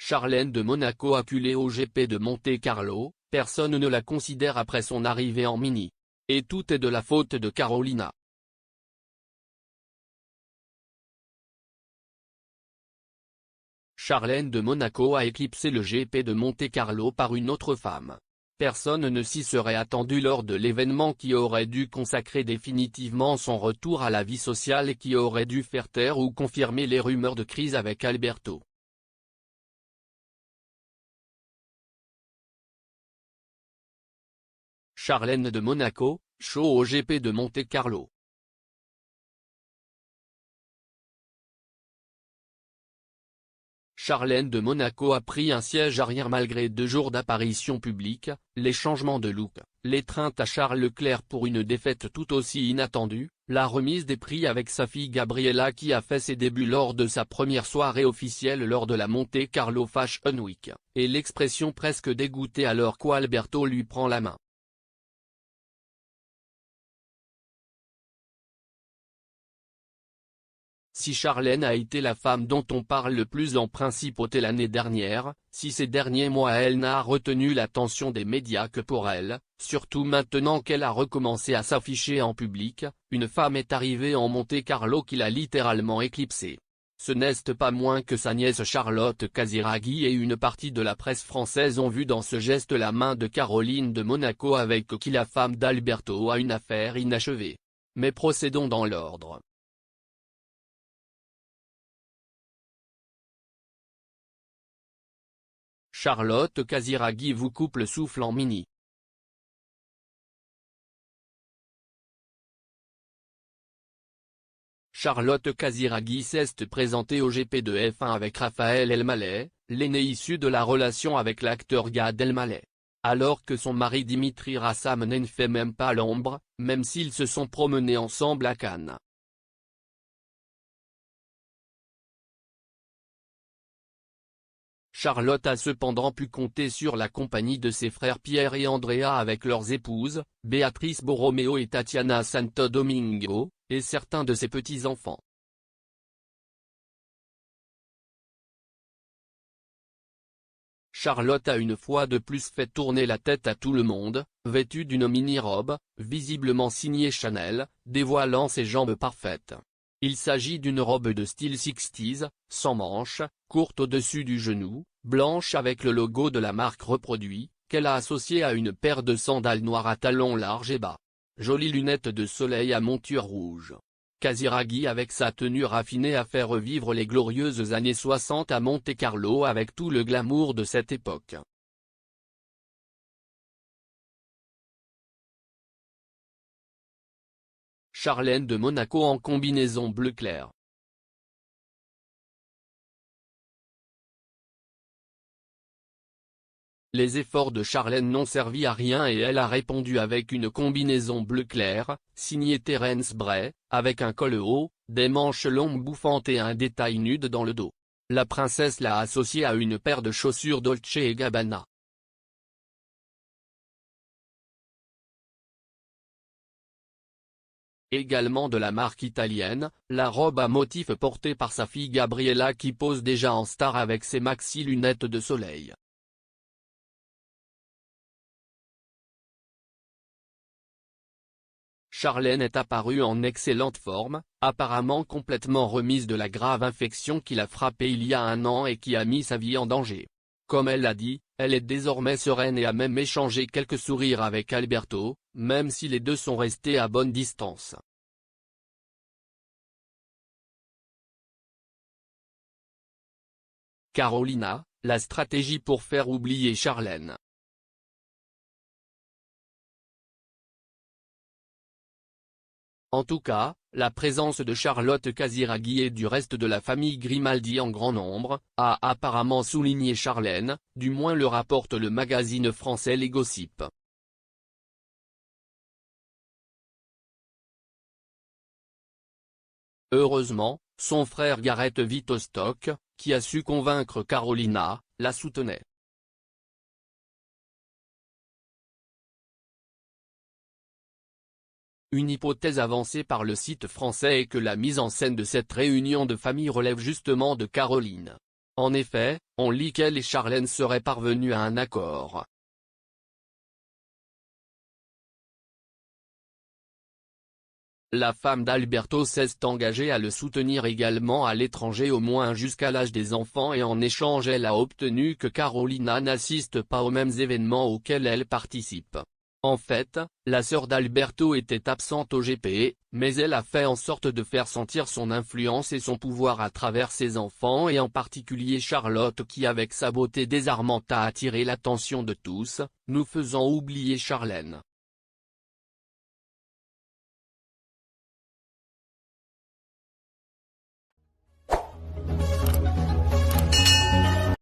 Charlène de Monaco acculée au GP de Monte-Carlo, personne ne la considère après son arrivée en mini. Et tout est de la faute de Carolina. Charlène de Monaco a éclipsé le GP de Monte-Carlo par une autre femme. Personne ne s'y serait attendu lors de l'événement qui aurait dû consacrer définitivement son retour à la vie sociale et qui aurait dû faire taire ou confirmer les rumeurs de crise avec Alberto. Charlène de Monaco, show au GP de Monte-Carlo. Charlène de Monaco a pris un siège arrière malgré 2 jours d'apparition publique, les changements de look, l'étreinte à Charles Leclerc pour une défaite tout aussi inattendue, la remise des prix avec sa fille Gabriella qui a fait ses débuts lors de sa première soirée officielle lors de la Monte-Carlo Fashion Week, et l'expression presque dégoûtée alors qu'Alberto lui prend la main. Si Charlène a été la femme dont on parle le plus en principauté l'année dernière, si ces derniers mois elle n'a retenu l'attention des médias que pour elle, surtout maintenant qu'elle a recommencé à s'afficher en public, une femme est arrivée en Monte-Carlo qui l'a littéralement éclipsée. Ce n'est pas moins que sa nièce Charlotte Casiraghi et une partie de la presse française ont vu dans ce geste la main de Caroline de Monaco avec qui la femme d'Alberto a une affaire inachevée. Mais procédons dans l'ordre. Charlotte Casiraghi vous coupe le souffle en mini. Charlotte Casiraghi s'est présentée au GP de F1 avec Raphaël Elmaleh, l'aîné issu de la relation avec l'acteur Gad Elmaleh. Alors que son mari Dimitri Rassam n'en fait même pas l'ombre, même s'ils se sont promenés ensemble à Cannes. Charlotte a cependant pu compter sur la compagnie de ses frères Pierre et Andrea avec leurs épouses, Béatrice Borromeo et Tatiana Santo Domingo, et certains de ses petits-enfants. Charlotte a une fois de plus fait tourner la tête à tout le monde, vêtue d'une mini-robe, visiblement signée Chanel, dévoilant ses jambes parfaites. Il s'agit d'une robe de style 60s, sans manches, courte au-dessus du genou, blanche avec le logo de la marque reproduit, qu'elle a associé à une paire de sandales noires à talons larges et bas. Jolies lunettes de soleil à monture rouge. Casiraghi avec sa tenue raffinée a fait revivre les glorieuses années 60 à Monte-Carlo avec tout le glamour de cette époque. Charlène de Monaco en combinaison bleu clair. Les efforts de Charlène n'ont servi à rien et elle a répondu avec une combinaison bleu clair, signée Terence Bray, avec un col haut, des manches longues bouffantes et un détail nude dans le dos. La princesse l'a associée à une paire de chaussures Dolce & Gabbana. Également de la marque italienne, la robe à motifs portée par sa fille Gabriella qui pose déjà en star avec ses maxi lunettes de soleil. Charlène est apparue en excellente forme, apparemment complètement remise de la grave infection qui l'a frappée il y a 1 an et qui a mis sa vie en danger. Comme elle l'a dit, elle est désormais sereine et a même échangé quelques sourires avec Alberto, même si les deux sont restés à bonne distance. Carolina, la stratégie pour faire oublier Charlène. En tout cas, la présence de Charlotte Casiraghi et du reste de la famille Grimaldi en grand nombre, a apparemment souligné Charlène, du moins le rapporte le magazine français Les Gossips. Heureusement, son frère Gareth Wittstock, qui a su convaincre Carolina, la soutenait. Une hypothèse avancée par le site français est que la mise en scène de cette réunion de famille relève justement de Caroline. En effet, on lit qu'elle et Charlène seraient parvenus à un accord. La femme d'Alberto s'est engagée à le soutenir également à l'étranger au moins jusqu'à l'âge des enfants et en échange elle a obtenu que Carolina n'assiste pas aux mêmes événements auxquels elle participe. En fait, la sœur d'Alberto était absente au GP, mais elle a fait en sorte de faire sentir son influence et son pouvoir à travers ses enfants et en particulier Charlotte qui avec sa beauté désarmante a attiré l'attention de tous, nous faisant oublier Charlène.